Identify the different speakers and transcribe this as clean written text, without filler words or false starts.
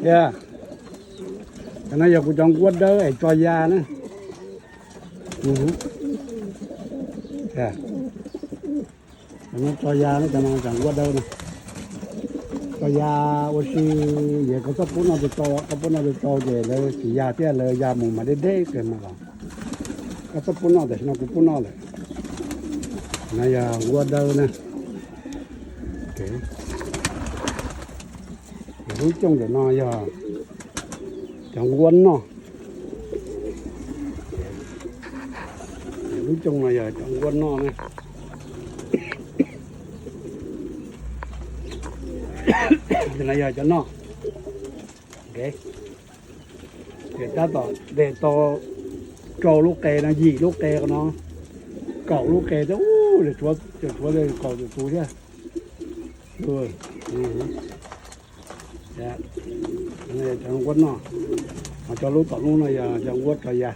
Speaker 1: Yeah. Cái này giờ cũng trong quất đó để cho da nữa. Yeah. Nó cho da nó cho nó chẳng quất đâu nè. Cho da oxy về có sắp nó được cho vềเลยสียาเตี้ยเลยยาหมูมาได้ๆเกินมาก่อนก็สปุนเอาแต่nó cũngปุนเอาเลยนะยาวัวเดินนะโอเครู้จงเดี๋ยวนอยาจังวนเนาะรู้จงนอยาจังวนเนาะนะนายาจะเนาะโอเคเดี๋ยวต่อเดี๋ยวต่อโจลูกเกนะยีลูกเกกันเนาะเก่าลูกเกจะโอ้เดี๋ยวชัวเลยเก่าจะตัวเนี่ยด้วยเนี่ยจังวนเนาะมาจะรู้ต่อนู้นนะอย่าจังวนก็อย่า